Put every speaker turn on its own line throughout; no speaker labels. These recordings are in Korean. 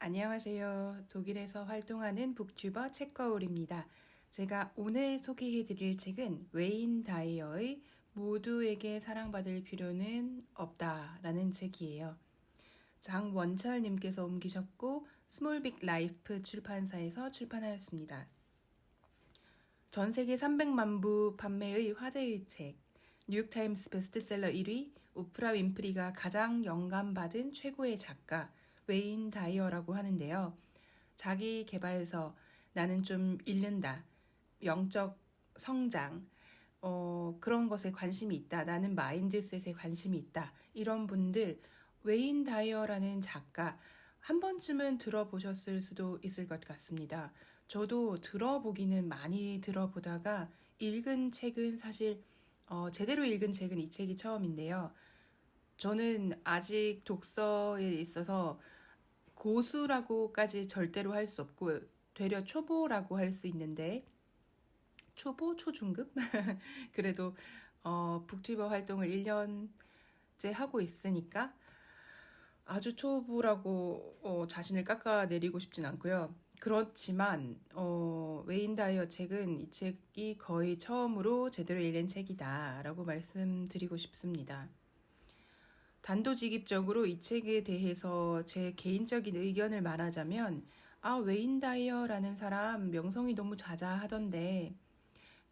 안녕하세요. 독일에서 활동하는 북튜버 책거울입니다. 제가 오늘 소개해드릴 책은 웨인 다이어의 모두에게 사랑받을 필요는 없다라는 책이에요. 장원철님께서 옮기셨고 스몰빅 라이프 출판사에서 출판하였습니다. 전 세계 300만 부 판매의 화제의 책, 뉴욕타임스 베스트셀러 1위, 오프라 윈프리가 가장 영감받은 최고의 작가, 웨인 다이어라고 하는데요. 자기 개발서, 나는 좀 잃는다, 영적 성장, 그런 것에 관심이 있다, 나는 마인드셋에 관심이 있다, 이런 분들, 웨인 다이어라는 작가, 한 번쯤은 들어보셨을 수도 있을 것 같습니다. 저도 들어보기는 많이 들어보다가 읽은 책은 사실 제대로 읽은 책은 이 책이 처음인데요. 저는 아직 독서에 있어서 고수라고까지 절대로 할 수 없고 되려 초보라고 할 수 있는데 초보? 초중급? 그래도 북튜버 활동을 1년째 하고 있으니까 아주 초보라고 자신을 깎아내리고 싶진 않고요. 그렇지만 웨인 다이어 책은 이 책이 거의 처음으로 제대로 읽은 책이다라고 말씀드리고 싶습니다. 단도직입적으로 이 책에 대해서 제 개인적인 의견을 말하자면 웨인 다이어라는 사람 명성이 너무 자자하던데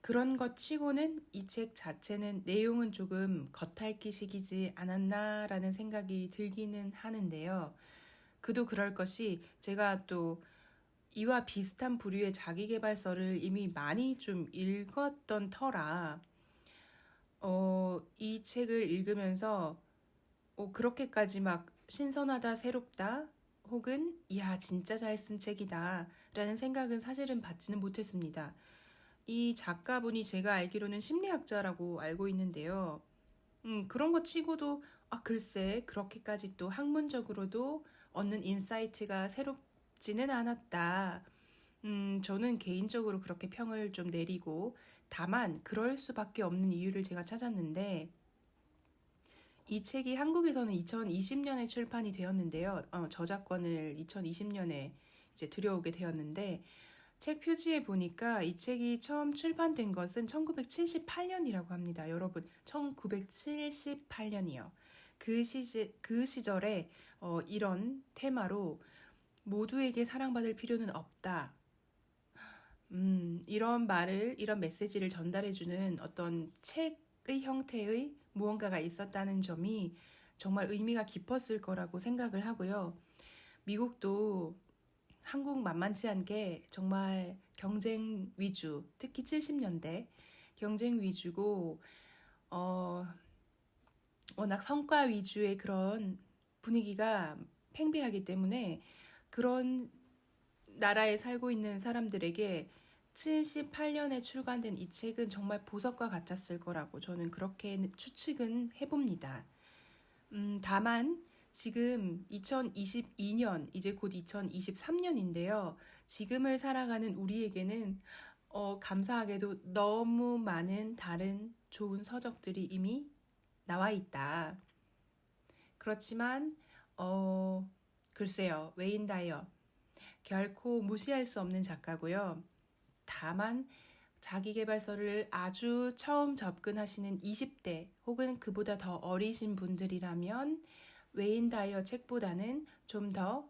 그런 것 치고는 이 책 자체는 내용은 조금 겉핥기식이지 않았나라는 생각이 들기는 하는데요. 그도 그럴 것이 제가 또 이와 비슷한 부류의 자기계발서를 이미 많이 좀 읽었던 터라 이 책을 읽으면서 그렇게까지 막 신선하다, 새롭다, 혹은 이야 진짜 잘 쓴 책이다 라는 생각은 사실은 받지는 못했습니다. 이 작가분이 제가 알기로는 심리학자라고 알고 있는데요. 그런 것 치고도 글쎄 그렇게까지 또 학문적으로도 얻는 인사이트가 새롭지는 않았다. 저는 개인적으로 그렇게 평을 좀 내리고 다만 그럴 수밖에 없는 이유를 제가 찾았는데 이 책이 한국에서는 2020년에 출판이 되었는데요. 저작권을 2020년에 이제 들여오게 되었는데 책 표지에 보니까 이 책이 처음 출판된 것은 1978년이라고 합니다. 여러분, 1978년이요. 그 시절에 이런 테마로 모두에게 사랑받을 필요는 없다. 이런 메시지를 전달해주는 어떤 책의 형태의 무언가가 있었다는 점이 정말 의미가 깊었을 거라고 생각을 하고요. 미국도 한국 만만치 않게 정말 경쟁 위주, 특히 70년대 경쟁 위주고, 워낙 성과 위주의 그런 분위기가 팽배하기 때문에 그런 나라에 살고 있는 사람들에게 78년에 출간된 이 책은 정말 보석과 같았을 거라고 저는 그렇게 추측은 해봅니다. 다만 지금 2022년, 이제 곧 2023년인데요. 지금을 살아가는 우리에게는 감사하게도 너무 많은 다른 좋은 서적들이 이미 나와 있다. 그렇지만 글쎄요. 웨인 다이어 결코 무시할 수 없는 작가고요. 다만 자기계발서를 아주 처음 접근하시는 20대 혹은 그보다 더 어리신 분들이라면 웨인 다이어 책보다는 좀 더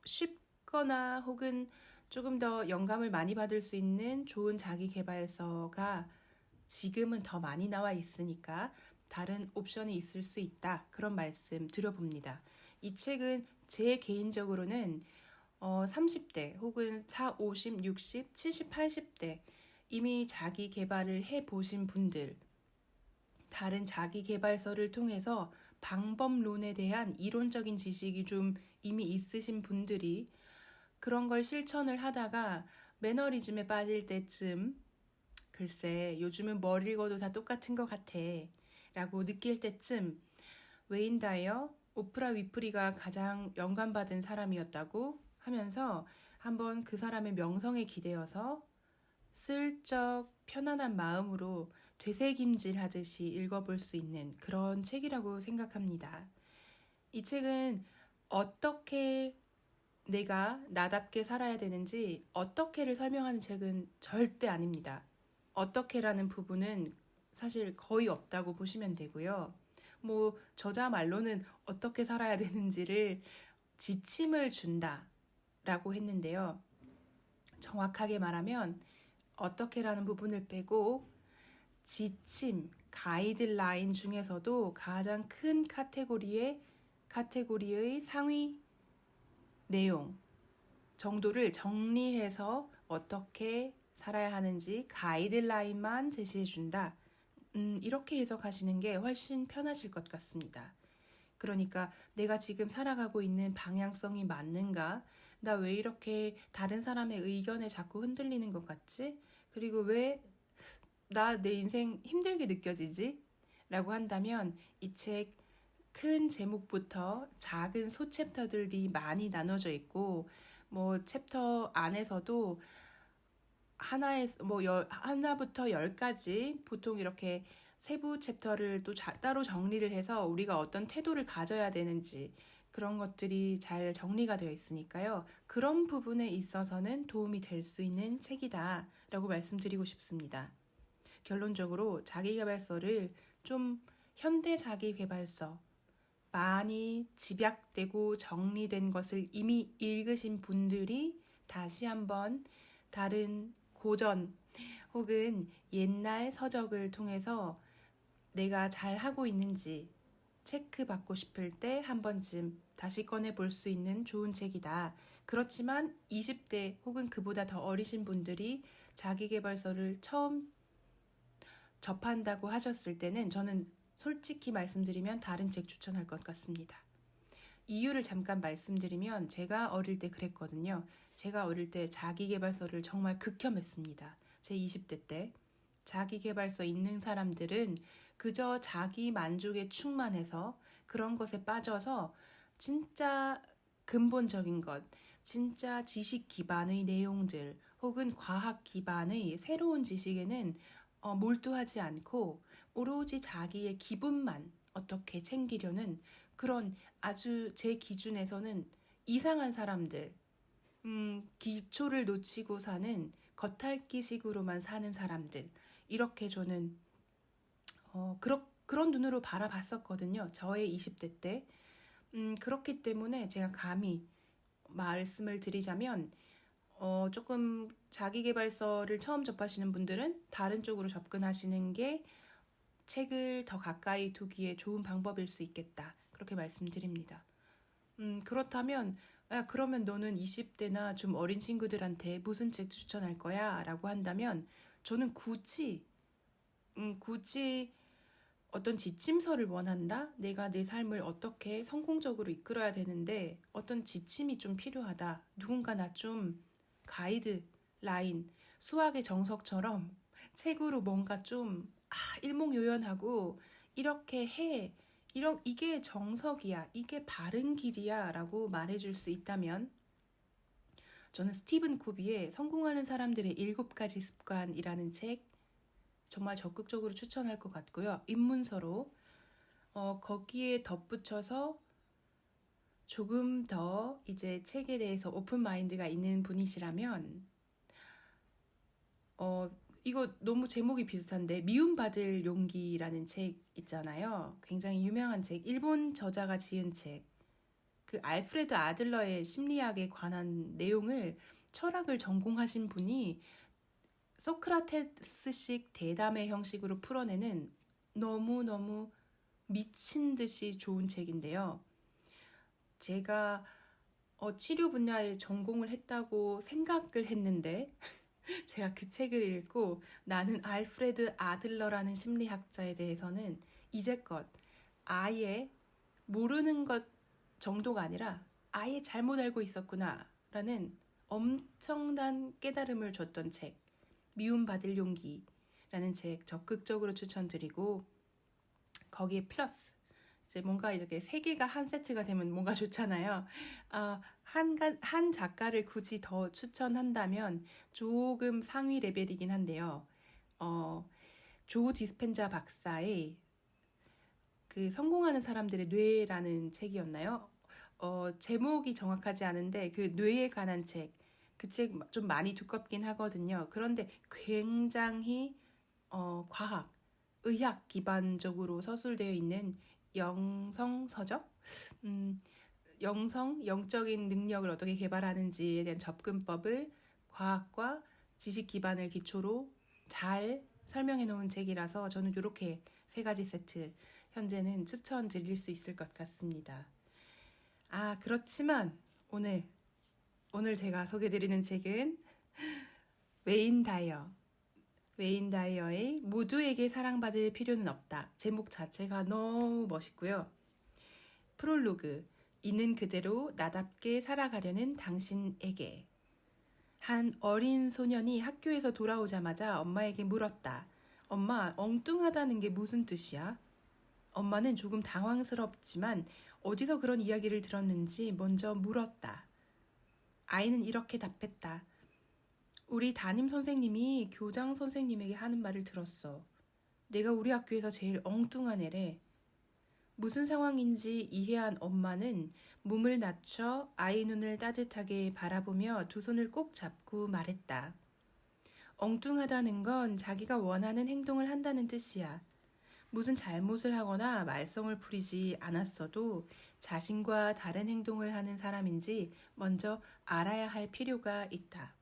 쉽거나 혹은 조금 더 영감을 많이 받을 수 있는 좋은 자기계발서가 지금은 더 많이 나와 있으니까 다른 옵션이 있을 수 있다. 그런 말씀 드려봅니다. 이 책은 제 개인적으로는 30대 혹은 4, 50, 60, 70, 80대 이미 자기 개발을 해보신 분들, 다른 자기 개발서를 통해서 방법론에 대한 이론적인 지식이 좀 이미 있으신 분들이 그런 걸 실천을 하다가 매너리즘에 빠질 때쯤 글쎄 요즘은 뭘 읽어도 다 똑같은 것 같아 라고 느낄 때쯤 웨인 다이어, 오프라 위프리가 가장 영감받은 사람이었다고 하면서 한번 그 사람의 명성에 기대어서 슬쩍 편안한 마음으로 되새김질 하듯이 읽어볼 수 있는 그런 책이라고 생각합니다. 이 책은 어떻게 내가 나답게 살아야 되는지 어떻게를 설명하는 책은 절대 아닙니다. 어떻게라는 부분은 사실 거의 없다고 보시면 되고요. 뭐 저자 말로는 어떻게 살아야 되는지를 지침을 준다라고 했는데요. 정확하게 말하면 어떻게라는 부분을 빼고 지침, 가이드라인 중에서도 가장 큰 카테고리의 상위 내용 정도를 정리해서 어떻게 살아야 하는지 가이드라인만 제시해준다. 이렇게 해석하시는 게 훨씬 편하실 것 같습니다. 그러니까 내가 지금 살아가고 있는 방향성이 맞는가? 나 왜 이렇게 다른 사람의 의견에 자꾸 흔들리는 것 같지? 그리고 왜 나 내 인생 힘들게 느껴지지? 라고 한다면 이 책 큰 제목부터 작은 소챕터들이 많이 나눠져 있고 뭐 챕터 안에서도 하나부터 10까지 보통 이렇게 세부 챕터를 또 따로 정리를 해서 우리가 어떤 태도를 가져야 되는지 그런 것들이 잘 정리가 되어 있으니까요. 그런 부분에 있어서는 도움이 될 수 있는 책이다 라고 말씀드리고 싶습니다. 결론적으로 자기계발서를 좀 현대 자기계발서 많이 집약되고 정리된 것을 이미 읽으신 분들이 다시 한번 다른 고전 혹은 옛날 서적을 통해서 내가 잘 하고 있는지 체크받고 싶을 때 한 번쯤 다시 꺼내 볼 수 있는 좋은 책이다. 그렇지만 20대 혹은 그보다 더 어리신 분들이 자기계발서를 처음 접한다고 하셨을 때는 저는 솔직히 말씀드리면 다른 책 추천할 것 같습니다. 이유를 잠깐 말씀드리면 제가 어릴 때 그랬거든요. 제가 어릴 때 자기계발서를 정말 극혐했습니다. 제 20대 때. 자기계발서 읽는 사람들은 그저 자기 만족에 충만해서 그런 것에 빠져서 진짜 근본적인 것, 진짜 지식 기반의 내용들 혹은 과학 기반의 새로운 지식에는 몰두하지 않고 오로지 자기의 기분만 어떻게 챙기려는 그런 아주 제 기준에서는 이상한 사람들, 기초를 놓치고 사는 겉핥기식으로만 사는 사람들, 이렇게 저는 그런 눈으로 바라봤었거든요. 저의 20대 때. 그렇기 때문에 제가 감히 말씀을 드리자면 조금 자기계발서를 처음 접하시는 분들은 다른 쪽으로 접근하시는 게 책을 더 가까이 두기에 좋은 방법일 수 있겠다. 그렇게 말씀드립니다. 그렇다면 그러면 너는 20대나 좀 어린 친구들한테 무슨 책 추천할 거야? 라고 한다면 저는 굳이 어떤 지침서를 원한다? 내가 내 삶을 어떻게 성공적으로 이끌어야 되는데 어떤 지침이 좀 필요하다. 누군가 나 좀 가이드, 라인, 수학의 정석처럼 책으로 뭔가 좀 일목요연하고 이렇게 해. 이게 정석이야. 이게 바른 길이야. 라고 말해줄 수 있다면 저는 스티븐 코비의 성공하는 사람들의 7가지 습관이라는 책 정말 적극적으로 추천할 것 같고요. 입문서로 거기에 덧붙여서 조금 더 이제 책에 대해서 오픈 마인드가 있는 분이시라면 이거 너무 제목이 비슷한데 미움받을 용기라는 책 있잖아요. 굉장히 유명한 책, 일본 저자가 지은 책. 그 알프레드 아들러의 심리학에 관한 내용을 철학을 전공하신 분이 소크라테스식 대담의 형식으로 풀어내는 너무너무 미친 듯이 좋은 책인데요. 제가 치료 분야에 전공을 했다고 생각을 했는데 제가 그 책을 읽고 나는 알프레드 아들러라는 심리학자에 대해서는 이제껏 아예 모르는 것 정도가 아니라 아예 잘못 알고 있었구나라는 엄청난 깨달음을 줬던 책 미움받을 용기라는 책 적극적으로 추천드리고 거기에 플러스 이제 뭔가 이렇게 세 개가 한 세트가 되면 뭔가 좋잖아요. 한 작가를 굳이 더 추천한다면 조금 상위 레벨이긴 한데요. 조 디스펜자 박사의 그 성공하는 사람들의 뇌라는 책이었나요? 제목이 정확하지 않은데 그 뇌에 관한 책, 그 책 좀 많이 두껍긴 하거든요. 그런데 굉장히 과학, 의학 기반적으로 서술되어 있는 영성 서적? 영적인 능력을 어떻게 개발하는지에 대한 접근법을 과학과 지식 기반을 기초로 잘 설명해 놓은 책이라서 저는 이렇게 세 가지 세트 현재는 추천드릴 수 있을 것 같습니다. 그렇지만 오늘 제가 소개드리는 책은 웨인 다이어. 웨인 다이어의 모두에게 사랑받을 필요는 없다. 제목 자체가 너무 멋있고요. 프롤로그. 있는 그대로 나답게 살아가려는 당신에게. 한 어린 소년이 학교에서 돌아오자마자 엄마에게 물었다. 엄마, 엉뚱하다는 게 무슨 뜻이야? 엄마는 조금 당황스럽지만 어디서 그런 이야기를 들었는지 먼저 물었다. 아이는 이렇게 답했다. 우리 담임 선생님이 교장 선생님에게 하는 말을 들었어. 내가 우리 학교에서 제일 엉뚱한 애래. 무슨 상황인지 이해한 엄마는 몸을 낮춰 아이 눈을 따뜻하게 바라보며 두 손을 꼭 잡고 말했다. 엉뚱하다는 건 자기가 원하는 행동을 한다는 뜻이야. 무슨 잘못을 하거나 말썽을 부리지 않았어도 자신과 다른 행동을 하는 사람인지 먼저 알아야 할 필요가 있다.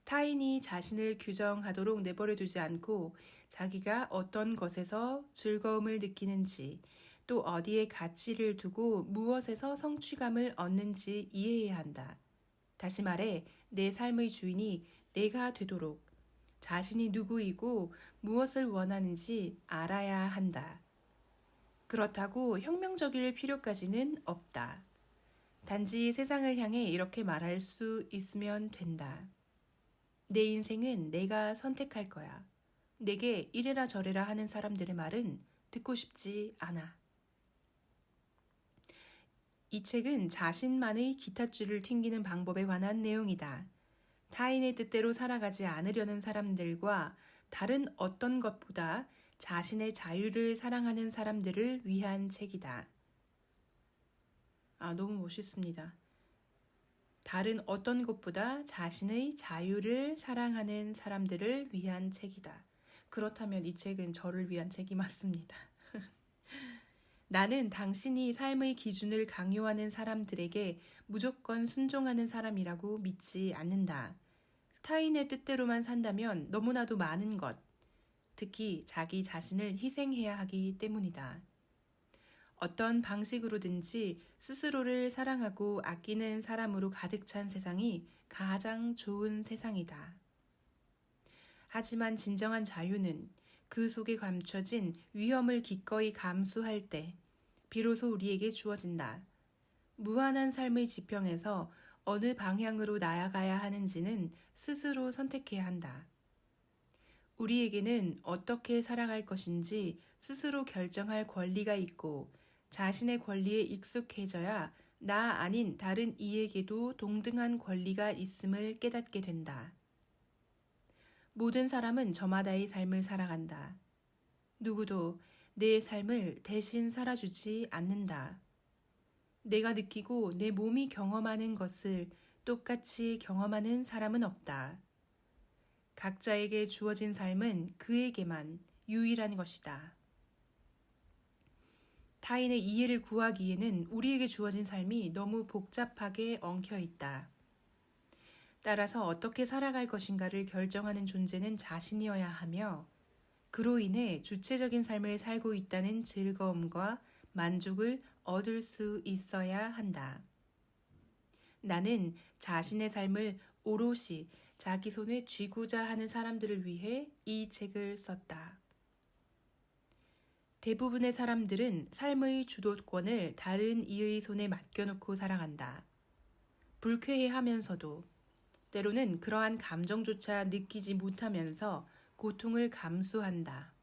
타인이 자신을 규정하도록 내버려 두지 않고 자기가 어떤 것에서 즐거움을 느끼는지 또 어디에 가치를 두고 무엇에서 성취감을 얻는지 이해해야 한다. 다시 말해 내 삶의 주인이 내가 되도록 자신이 누구이고 무엇을 원하는지 알아야 한다. 그렇다고 혁명적일 필요까지는 없다. 단지 세상을 향해 이렇게 말할 수 있으면 된다. 내 인생은 내가 선택할 거야. 내게 이래라 저래라 하는 사람들의 말은 듣고 싶지 않아. 이 책은 자신만의 기타줄을 튕기는 방법에 관한 내용이다. 타인의 뜻대로 살아가지 않으려는 사람들과 다른 어떤 것보다 자신의 자유를 사랑하는 사람들을 위한 책이다. 너무 멋있습니다. 다른 어떤 것보다 자신의 자유를 사랑하는 사람들을 위한 책이다. 그렇다면 이 책은 저를 위한 책이 맞습니다. 나는 당신이 삶의 기준을 강요하는 사람들에게 무조건 순종하는 사람이라고 믿지 않는다. 타인의 뜻대로만 산다면 너무나도 많은 것, 특히 자기 자신을 희생해야 하기 때문이다. 어떤 방식으로든지 스스로를 사랑하고 아끼는 사람으로 가득 찬 세상이 가장 좋은 세상이다. 하지만 진정한 자유는 그 속에 감춰진 위험을 기꺼이 감수할 때 비로소 우리에게 주어진다. 무한한 삶의 지평에서 어느 방향으로 나아가야 하는지는 스스로 선택해야 한다. 우리에게는 어떻게 살아갈 것인지 스스로 결정할 권리가 있고 자신의 권리에 익숙해져야 나 아닌 다른 이에게도 동등한 권리가 있음을 깨닫게 된다. 모든 사람은 저마다의 삶을 살아간다. 누구도 내 삶을 대신 살아주지 않는다. 내가 느끼고 내 몸이 경험하는 것을 똑같이 경험하는 사람은 없다. 각자에게 주어진 삶은 그에게만 유일한 것이다. 타인의 이해를 구하기에는 우리에게 주어진 삶이 너무 복잡하게 엉켜 있다. 따라서 어떻게 살아갈 것인가를 결정하는 존재는 자신이어야 하며 그로 인해 주체적인 삶을 살고 있다는 즐거움과 만족을 얻을 수 있어야 한다. 나는 자신의 삶을 오롯이 자기 손에 쥐고자 하는 사람들을 위해 이 책을 썼다. 대부분의 사람들은 삶의 주도권을 다른 이의 손에 맡겨놓고 살아간다. 불쾌해하면서도 때로는 그러한 감정조차 느끼지 못하면서 고통을 감수한다.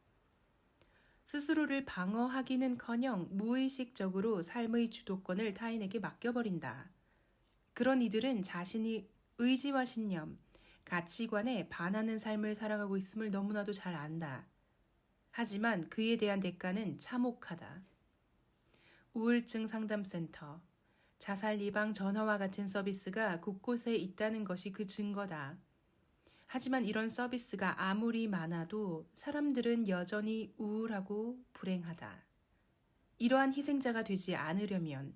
스스로를 방어하기는커녕 무의식적으로 삶의 주도권을 타인에게 맡겨버린다. 그런 이들은 자신이 의지와 신념, 가치관에 반하는 삶을 살아가고 있음을 너무나도 잘 안다. 하지만 그에 대한 대가는 참혹하다. 우울증 상담센터, 자살 예방 전화와 같은 서비스가 곳곳에 있다는 것이 그 증거다. 하지만 이런 서비스가 아무리 많아도 사람들은 여전히 우울하고 불행하다. 이러한 희생자가 되지 않으려면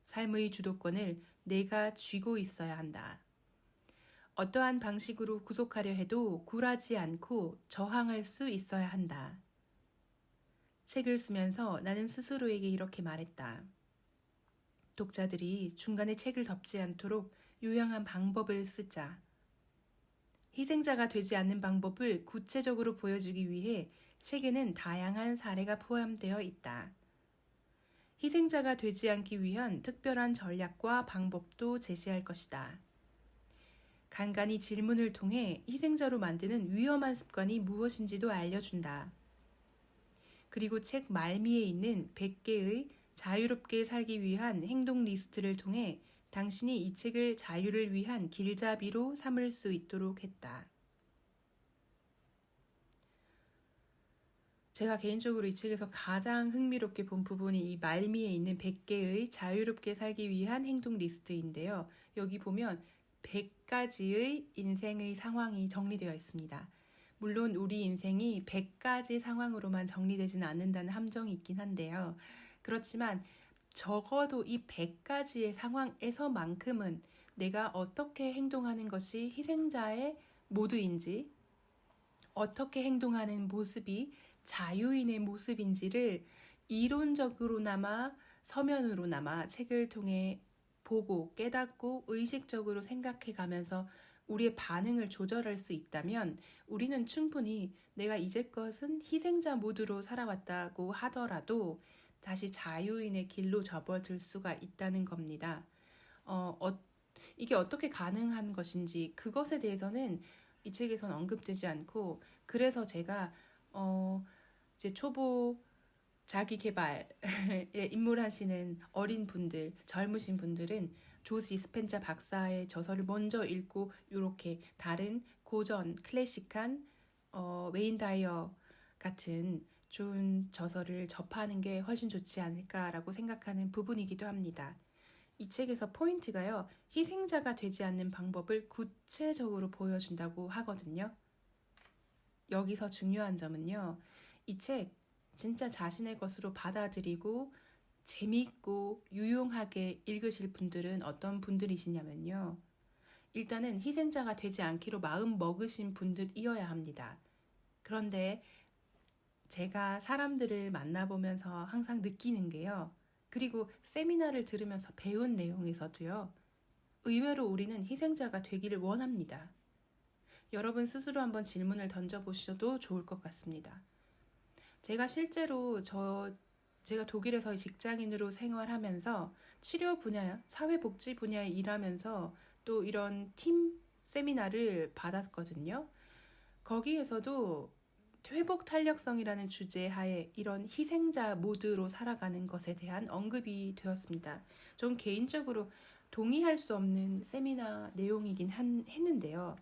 삶의 주도권을 내가 쥐고 있어야 한다. 어떠한 방식으로 구속하려 해도 굴하지 않고 저항할 수 있어야 한다. 책을 쓰면서 나는 스스로에게 이렇게 말했다. 독자들이 중간에 책을 덮지 않도록 요양한 방법을 쓰자. 희생자가 되지 않는 방법을 구체적으로 보여주기 위해 책에는 다양한 사례가 포함되어 있다. 희생자가 되지 않기 위한 특별한 전략과 방법도 제시할 것이다. 간간히 질문을 통해 희생자로 만드는 위험한 습관이 무엇인지도 알려준다. 그리고 책 말미에 있는 100개의 자유롭게 살기 위한 행동 리스트를 통해 당신이 이 책을 자유를 위한 길잡이로 삼을 수 있도록 했다. 제가 개인적으로 이 책에서 가장 흥미롭게 본 부분이 이 말미에 있는 100개의 자유롭게 살기 위한 행동 리스트인데요. 여기 보면 100가지의 인생의 상황이 정리되어 있습니다. 물론 우리 인생이 100가지 상황으로만 정리되지는 않는다는 함정이 있긴 한데요. 그렇지만 적어도 이 100가지의 상황에서만큼은 내가 어떻게 행동하는 것이 희생자의 모드인지, 어떻게 행동하는 모습이 자유인의 모습인지를 이론적으로나마 서면으로나마 책을 통해 보고 깨닫고 의식적으로 생각해 가면서 우리의 반응을 조절할 수 있다면 우리는 충분히 내가 이제껏은 희생자 모드로 살아왔다고 하더라도 다시 자유인의 길로 접어들 수가 있다는 겁니다. 이게 어떻게 가능한 것인지 그것에 대해서는 이 책에선 언급되지 않고, 그래서 제가 이제 초보 자기 개발에 입문하시는 어린 분들, 젊으신 분들은 조시 스펜자 박사의 저서를 먼저 읽고 이렇게 다른 고전, 클래식한 웨인 다이어 같은 좋은 저서를 접하는 게 훨씬 좋지 않을까라고 생각하는 부분이기도 합니다. 이 책에서 포인트가요, 희생자가 되지 않는 방법을 구체적으로 보여준다고 하거든요. 여기서 중요한 점은요, 이 책 진짜 자신의 것으로 받아들이고 재미있고 유용하게 읽으실 분들은 어떤 분들이시냐면요, 일단은 희생자가 되지 않기로 마음 먹으신 분들이어야 합니다. 그런데 제가 사람들을 만나보면서 항상 느끼는 게요, 그리고 세미나를 들으면서 배운 내용에서도요, 의외로 우리는 희생자가 되기를 원합니다. 여러분 스스로 한번 질문을 던져보셔도 좋을 것 같습니다. 제가 실제로 제가 독일에서 직장인으로 생활하면서 치료 분야, 사회복지 분야에 일하면서 또 이런 팀 세미나를 받았거든요. 거기에서도 회복 탄력성이라는 주제 하에 이런 희생자 모드로 살아가는 것에 대한 언급이 되었습니다. 전 개인적으로 동의할 수 없는 세미나 내용이긴 했는데요.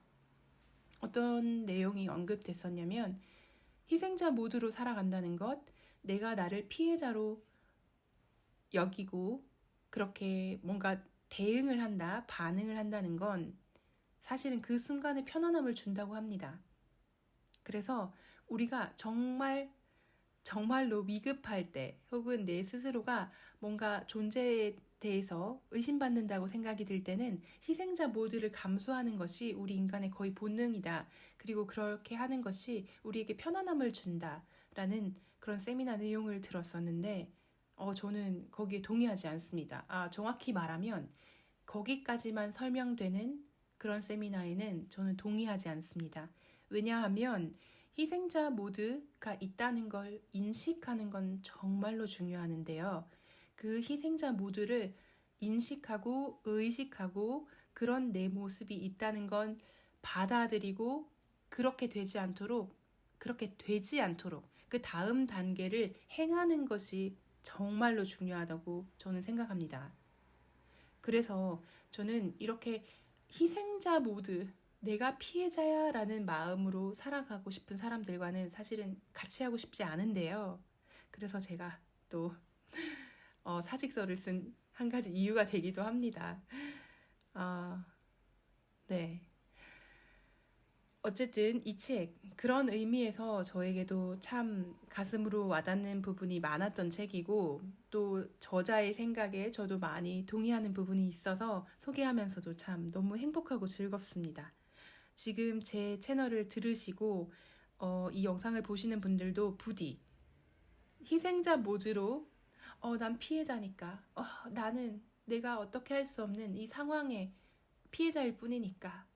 어떤 내용이 언급됐었냐면, 희생자 모드로 살아간다는 것, 내가 나를 피해자로 여기고 그렇게 뭔가 대응을 한다, 반응을 한다는 건 사실은 그 순간에 편안함을 준다고 합니다. 그래서 우리가 정말로 위급할 때, 혹은 내 스스로가 뭔가 존재에 대해서 의심받는다고 생각이 들 때는 희생자 모드를 감수하는 것이 우리 인간의 거의 본능이다. 그리고 그렇게 하는 것이 우리에게 편안함을 준다라는 그런 세미나 내용을 들었었는데, 저는 거기에 동의하지 않습니다. 정확히 말하면 거기까지만 설명되는 그런 세미나에는 저는 동의하지 않습니다. 왜냐하면 희생자 모드가 있다는 걸 인식하는 건 정말로 중요하는데요. 그 희생자 모드를 인식하고 의식하고 그런 내 모습이 있다는 건 받아들이고 그렇게 되지 않도록 그 다음 단계를 행하는 것이 정말로 중요하다고 저는 생각합니다. 그래서 저는 이렇게 희생자 모드, 내가 피해자야 라는 마음으로 살아가고 싶은 사람들과는 사실은 같이 하고 싶지 않은데요. 그래서 제가 또 사직서를 쓴 한 가지 이유가 되기도 합니다. 네. 어쨌든 이 책, 그런 의미에서 저에게도 참 가슴으로 와닿는 부분이 많았던 책이고, 또 저자의 생각에 저도 많이 동의하는 부분이 있어서 소개하면서도 참 너무 행복하고 즐겁습니다. 지금 제 채널을 들으시고, 이 영상을 보시는 분들도 부디 희생자 모드로, 난 피해자니까, 나는 내가 어떻게 할 수 없는 이 상황의 피해자일 뿐이니까,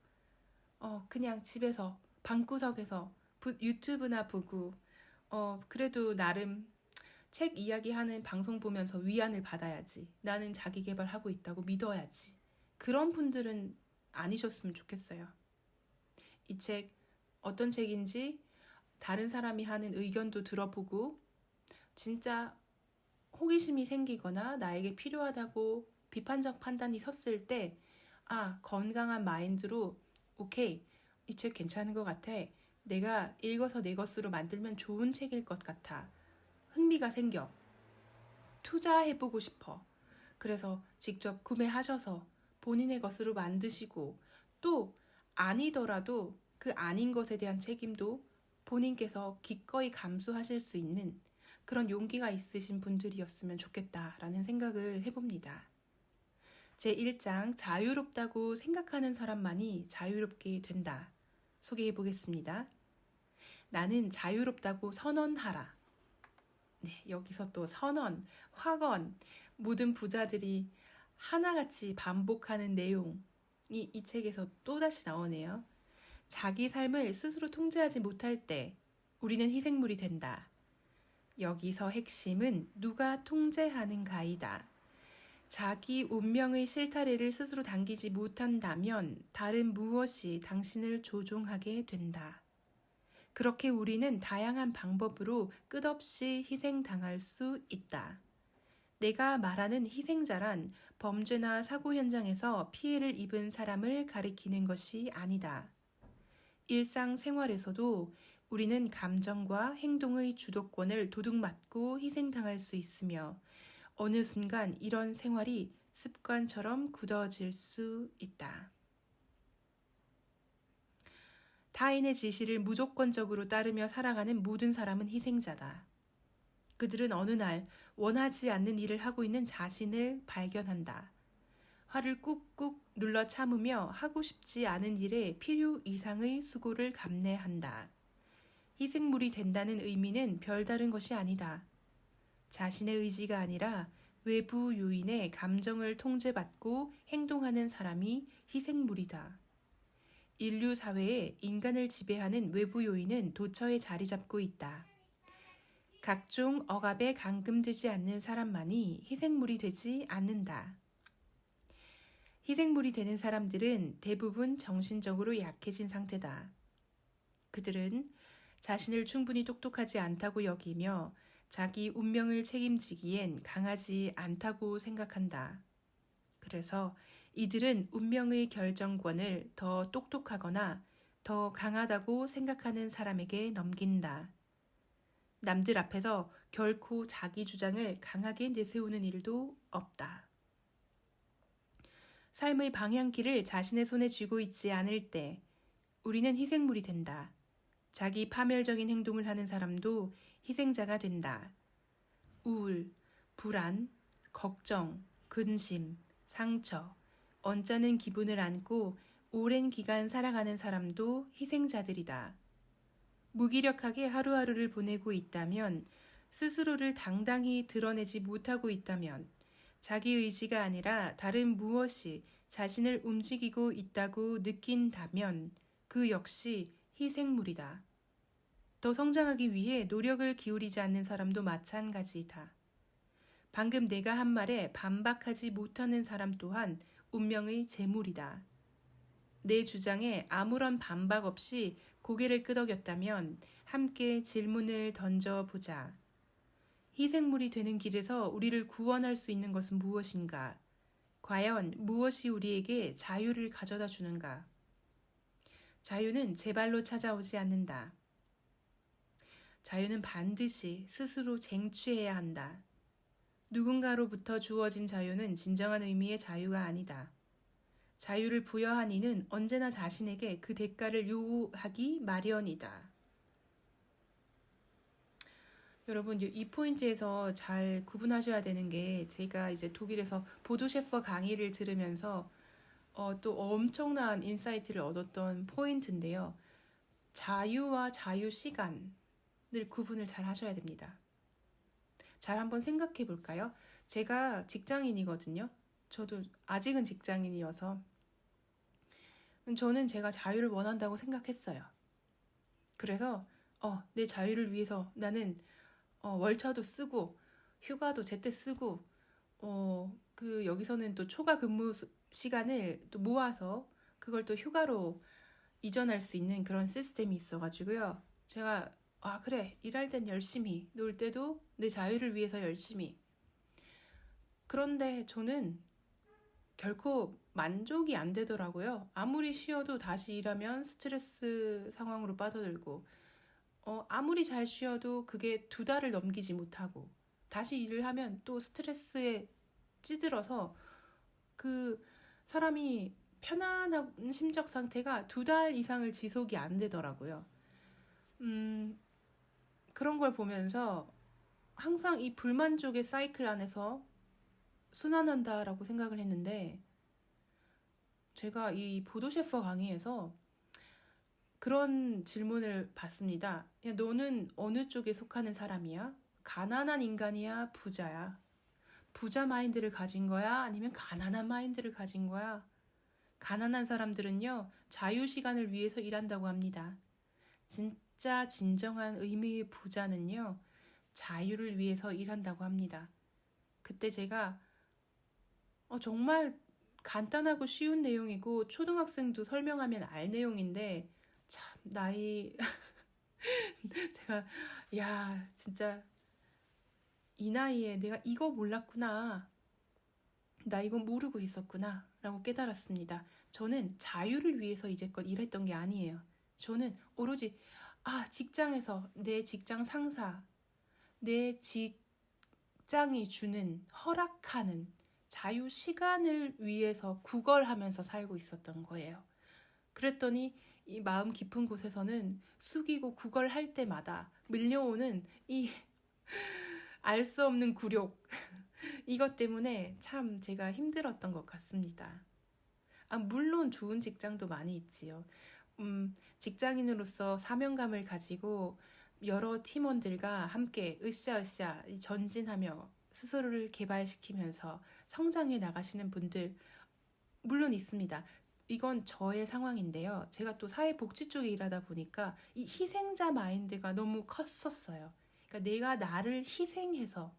그냥 집에서 방구석에서 유튜브나 보고 그래도 나름 책 이야기하는 방송 보면서 위안을 받아야지. 나는 자기 개발하고 있다고 믿어야지. 그런 분들은 아니셨으면 좋겠어요. 이 책 어떤 책인지 다른 사람이 하는 의견도 들어보고 진짜 호기심이 생기거나 나에게 필요하다고 비판적 판단이 섰을 때 건강한 마인드로 오케이, 이 책 괜찮은 것 같아. 내가 읽어서 내 것으로 만들면 좋은 책일 것 같아. 흥미가 생겨. 투자해보고 싶어. 그래서 직접 구매하셔서 본인의 것으로 만드시고 또 아니더라도 그 아닌 것에 대한 책임도 본인께서 기꺼이 감수하실 수 있는 그런 용기가 있으신 분들이었으면 좋겠다라는 생각을 해봅니다. 제1장 자유롭다고 생각하는 사람만이 자유롭게 된다. 소개해 보겠습니다. 나는 자유롭다고 선언하라. 네, 여기서 또 선언, 확언, 모든 부자들이 하나같이 반복하는 내용이 이 책에서 또다시 나오네요. 자기 삶을 스스로 통제하지 못할 때 우리는 희생물이 된다. 여기서 핵심은 누가 통제하는가이다. 자기 운명의 실타래를 스스로 당기지 못한다면 다른 무엇이 당신을 조종하게 된다. 그렇게 우리는 다양한 방법으로 끝없이 희생당할 수 있다. 내가 말하는 희생자란 범죄나 사고 현장에서 피해를 입은 사람을 가리키는 것이 아니다. 일상생활에서도 우리는 감정과 행동의 주도권을 도둑맞고 희생당할 수 있으며 어느 순간 이런 생활이 습관처럼 굳어질 수 있다. 타인의 지시를 무조건적으로 따르며 살아가는 모든 사람은 희생자다. 그들은 어느 날 원하지 않는 일을 하고 있는 자신을 발견한다. 화를 꾹꾹 눌러 참으며 하고 싶지 않은 일에 필요 이상의 수고를 감내한다. 희생물이 된다는 의미는 별다른 것이 아니다. 자신의 의지가 아니라 외부 요인의 감정을 통제받고 행동하는 사람이 희생물이다. 인류 사회에 인간을 지배하는 외부 요인은 도처에 자리 잡고 있다. 각종 억압에 감금되지 않는 사람만이 희생물이 되지 않는다. 희생물이 되는 사람들은 대부분 정신적으로 약해진 상태다. 그들은 자신을 충분히 똑똑하지 않다고 여기며 자기 운명을 책임지기엔 강하지 않다고 생각한다. 그래서 이들은 운명의 결정권을 더 똑똑하거나 더 강하다고 생각하는 사람에게 넘긴다. 남들 앞에서 결코 자기 주장을 강하게 내세우는 일도 없다. 삶의 방향키를 자신의 손에 쥐고 있지 않을 때 우리는 희생물이 된다. 자기 파멸적인 행동을 하는 사람도 희생자가 된다. 우울, 불안, 걱정, 근심, 상처, 언짢은 기분을 안고 오랜 기간 살아가는 사람도 희생자들이다. 무기력하게 하루하루를 보내고 있다면, 스스로를 당당히 드러내지 못하고 있다면, 자기 의지가 아니라 다른 무엇이 자신을 움직이고 있다고 느낀다면 그 역시 희생물이다. 더 성장하기 위해 노력을 기울이지 않는 사람도 마찬가지다. 방금 내가 한 말에 반박하지 못하는 사람 또한 운명의 재물이다. 내 주장에 아무런 반박 없이 고개를 끄덕였다면 함께 질문을 던져보자. 희생물이 되는 길에서 우리를 구원할 수 있는 것은 무엇인가? 과연 무엇이 우리에게 자유를 가져다 주는가? 자유는 제 발로 찾아오지 않는다. 자유는 반드시 스스로 쟁취해야 한다. 누군가로부터 주어진 자유는 진정한 의미의 자유가 아니다. 자유를 부여한 이는 언제나 자신에게 그 대가를 요구하기 마련이다. 여러분, 이 포인트에서 잘 구분하셔야 되는 게, 제가 이제 독일에서 보도 셰퍼 강의를 들으면서 또 엄청난 인사이트를 얻었던 포인트인데요. 자유와 자유 시간을 구분을 잘 하셔야 됩니다. 잘 한번 생각해 볼까요? 제가 직장인이거든요. 저도 아직은 직장인이어서 저는 제가 자유를 원한다고 생각했어요. 그래서 내 자유를 위해서 나는 월차도 쓰고 휴가도 제때 쓰고 여기서는 또 초과 근무 시간을 또 모아서 그걸 또 휴가로 이전할 수 있는 그런 시스템이 있어가지고요. 제가 그래, 일할 땐 열심히, 놀 때도 내 자유를 위해서 열심히. 그런데 저는 결코 만족이 안 되더라고요. 아무리 쉬어도 다시 일하면 스트레스 상황으로 빠져들고 아무리 잘 쉬어도 그게 2달을 넘기지 못하고 다시 일을 하면 또 스트레스에 찌들어서 그 사람이 편안한 심적 상태가 2달 이상을 지속이 안 되더라고요. 그런 걸 보면서 항상 이 불만족의 사이클 안에서 순환한다라고 생각을 했는데, 제가 이 보도셰퍼 강의에서 그런 질문을 받습니다. 야, 너는 어느 쪽에 속하는 사람이야? 가난한 인간이야? 부자야? 부자 마인드를 가진 거야? 아니면 가난한 마인드를 가진 거야? 가난한 사람들은요, 자유 시간을 위해서 일한다고 합니다. 진짜 진정한 의미의 부자는요, 자유를 위해서 일한다고 합니다. 그때 제가 정말 간단하고 쉬운 내용이고 초등학생도 설명하면 알 내용인데, 참 나이 제가 진짜 이 나이에 내가 이거 몰랐구나, 나 이거 모르고 있었구나 라고 깨달았습니다. 저는 자유를 위해서 이제껏 일했던 게 아니에요. 저는 오로지 직장에서 내 직장 상사, 내 직장이 주는 허락하는 자유 시간을 위해서 구걸하면서 살고 있었던 거예요. 그랬더니 이 마음 깊은 곳에서는 숙이고 구걸할 때마다 밀려오는 이 알 수 없는 굴욕, 이것 때문에 참 제가 힘들었던 것 같습니다. 물론 좋은 직장도 많이 있지요. 직장인으로서 사명감을 가지고 여러 팀원들과 함께 으쌰으쌰 전진하며 스스로를 개발시키면서 성장해 나가시는 분들 물론 있습니다. 이건 저의 상황인데요. 제가 또 사회복지 쪽에 일하다 보니까 이 희생자 마인드가 너무 컸었어요. 그러니까 내가 나를 희생해서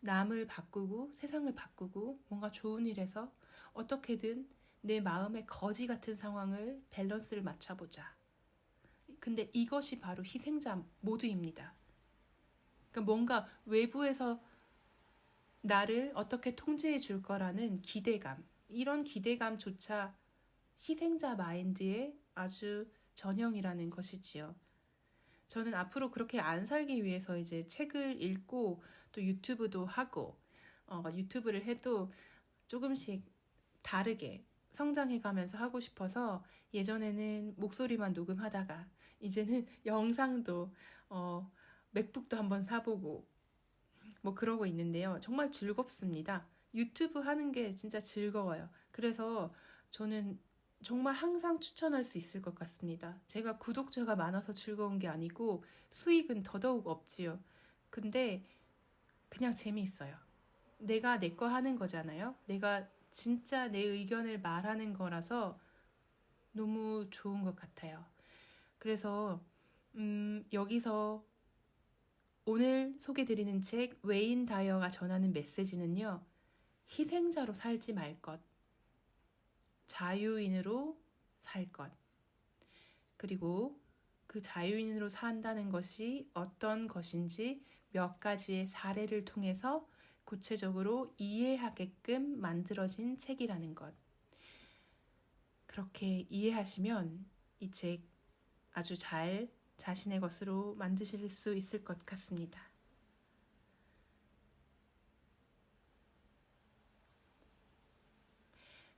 남을 바꾸고 세상을 바꾸고 뭔가 좋은 일에서 어떻게든 내 마음의 거지 같은 상황을 밸런스를 맞춰보자. 근데 이것이 바로 희생자 모드입니다. 그러니까 뭔가 외부에서 나를 어떻게 통제해 줄 거라는 기대감, 이런 기대감조차 희생자 마인드의 아주 전형이라는 것이지요. 저는 앞으로 그렇게 안 살기 위해서 이제 책을 읽고 또 유튜브도 하고 유튜브를 해도 조금씩 다르게 성장해가면서 하고 싶어서 예전에는 목소리만 녹음하다가 이제는 영상도 맥북도 한번 사보고 뭐 그러고 있는데요. 정말 즐겁습니다. 유튜브 하는 게 진짜 즐거워요. 그래서 저는 정말 항상 추천할 수 있을 것 같습니다. 제가 구독자가 많아서 즐거운 게 아니고 수익은 더더욱 없지요. 근데 그냥 재미있어요. 내가 내 거 하는 거잖아요. 내가 진짜 내 의견을 말하는 거라서 너무 좋은 것 같아요. 그래서 여기서 오늘 소개드리는 책 웨인 다이어가 전하는 메시지는요. 희생자로 살지 말 것, 자유인으로 살 것, 그리고 그 자유인으로 산다는 것이 어떤 것인지 몇 가지의 사례를 통해서 구체적으로 이해하게끔 만들어진 책이라는 것. 그렇게 이해하시면 이 책 아주 잘 자신의 것으로 만드실 수 있을 것 같습니다.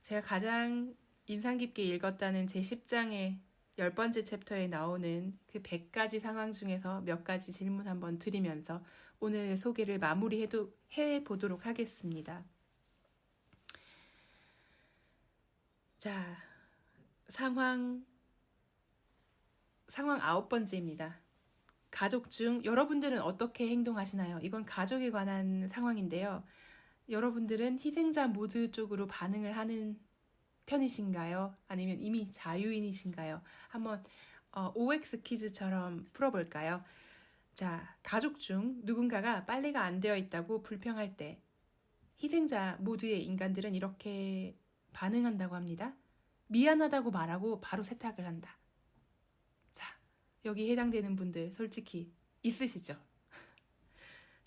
제가 가장 인상 깊게 읽었다는 제 10장의 10번째 챕터에 나오는 그 100가지 상황 중에서 몇 가지 질문 한번 드리면서 오늘 소개를 해보도록 하겠습니다. 자, 상황 9번째입니다. 가족 중 여러분들은 어떻게 행동하시나요? 이건 가족에 관한 상황인데요. 여러분들은 희생자 모드 쪽으로 반응을 하는 편이신가요? 아니면 이미 자유인이신가요? 한번 OX 퀴즈처럼 풀어볼까요? 자, 가족 중 누군가가 빨래가 안 되어 있다고 불평할 때 희생자 모두의 인간들은 이렇게 반응한다고 합니다. 미안하다고 말하고 바로 세탁을 한다. 자, 여기 해당되는 분들 솔직히 있으시죠?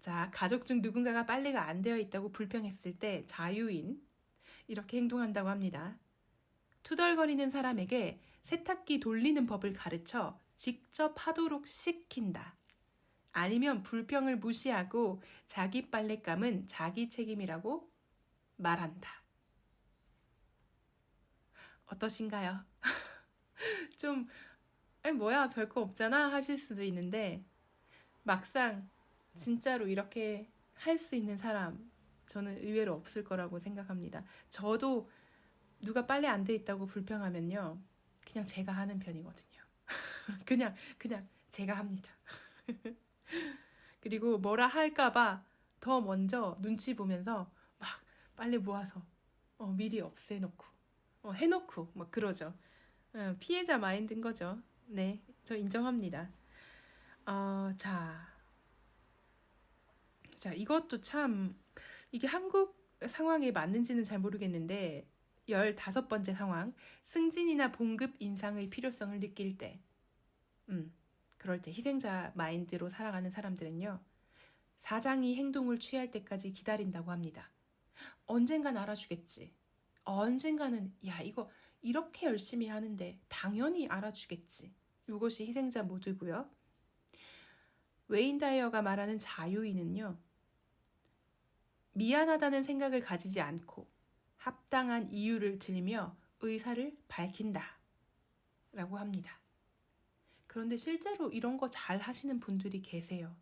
자, 가족 중 누군가가 빨래가 안 되어 있다고 불평했을 때 자유인 이렇게 행동한다고 합니다. 투덜거리는 사람에게 세탁기 돌리는 법을 가르쳐 직접 하도록 시킨다. 아니면 불평을 무시하고 자기 빨랫감은 자기 책임이라고 말한다. 어떠신가요? 좀 뭐야 별거 없잖아 하실 수도 있는데 막상 진짜로 이렇게 할 수 있는 사람 저는 의외로 없을 거라고 생각합니다. 저도 누가 빨래 안 돼 있다고 불평하면요. 그냥 제가 하는 편이거든요. 그냥 제가 합니다. 그리고 뭐라 할까봐 더 먼저 눈치 보면서 막 빨리 모아서 미리 없애놓고 해놓고 막 그러죠. 피해자 마인드인 거죠. 네, 저 인정합니다. 자, 이것도 참 이게 한국 상황에 맞는지는 잘 모르겠는데 15번째 상황, 승진이나 봉급 인상의 필요성을 느낄 때 그럴 때 희생자 마인드로 살아가는 사람들은요. 사장이 행동을 취할 때까지 기다린다고 합니다. 언젠간 알아주겠지. 언젠가는 야 이거 이렇게 열심히 하는데 당연히 알아주겠지. 이것이 희생자 모드고요. 웨인 다이어가 말하는 자유인은요. 미안하다는 생각을 가지지 않고 합당한 이유를 들며 의사를 밝힌다. 라고 합니다. 그런데 실제로 이런 거 잘 하시는 분들이 계세요.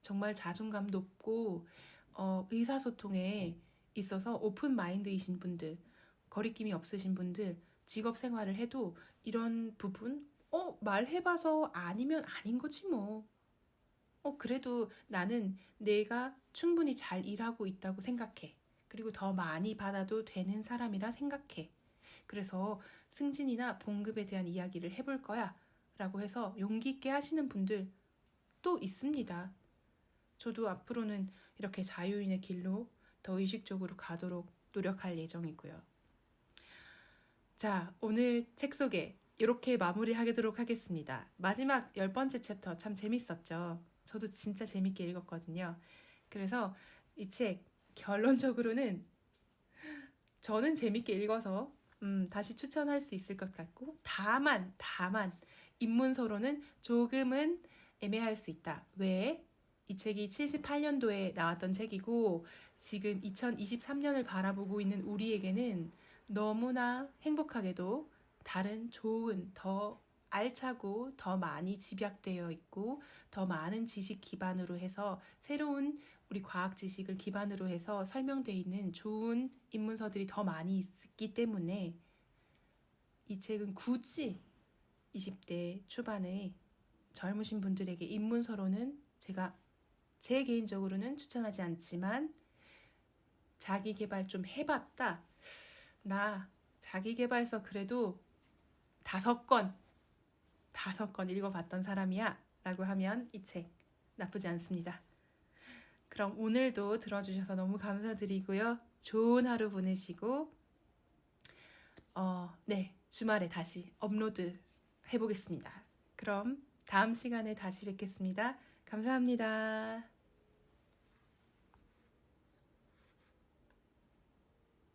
정말 자존감 높고 의사소통에 있어서 오픈 마인드이신 분들, 거리낌이 없으신 분들, 직업 생활을 해도 이런 부분 말해봐서 아니면 아닌 거지 뭐. 그래도 나는 내가 충분히 잘 일하고 있다고 생각해. 그리고 더 많이 받아도 되는 사람이라 생각해. 그래서 승진이나 봉급에 대한 이야기를 해볼 거야. 라고 해서 용기 있게 하시는 분들 또 있습니다. 저도 앞으로는 이렇게 자유인의 길로 더 의식적으로 가도록 노력할 예정이고요. 자, 오늘 책 소개 이렇게 마무리하도록 하겠습니다. 마지막 10번째 챕터 참 재밌었죠. 저도 진짜 재밌게 읽었거든요. 그래서 이 책 결론적으로는 저는 재밌게 읽어서 다시 추천할 수 있을 것 같고 다만 입문서로는 조금은 애매할 수 있다. 왜? 이 책이 78년도에 나왔던 책이고 지금 2023년을 바라보고 있는 우리에게는 너무나 행복하게도 다른 좋은 더 알차고 더 많이 집약되어 있고 더 많은 지식 기반으로 해서 새로운 우리 과학 지식을 기반으로 해서 설명되어 있는 좋은 입문서들이 더 많이 있기 때문에 이 책은 굳이 20대 초반의 젊으신 분들에게 입문서로는 제 개인적으로는 추천하지 않지만 자기 개발 좀 해봤다. 나 자기 개발서 그래도 5권 읽어봤던 사람이야 라고 하면 이 책 나쁘지 않습니다. 그럼 오늘도 들어주셔서 너무 감사드리고요. 좋은 하루 보내시고 주말에 다시 업로드 해보겠습니다. 그럼 다음 시간에 다시 뵙겠습니다. 감사합니다.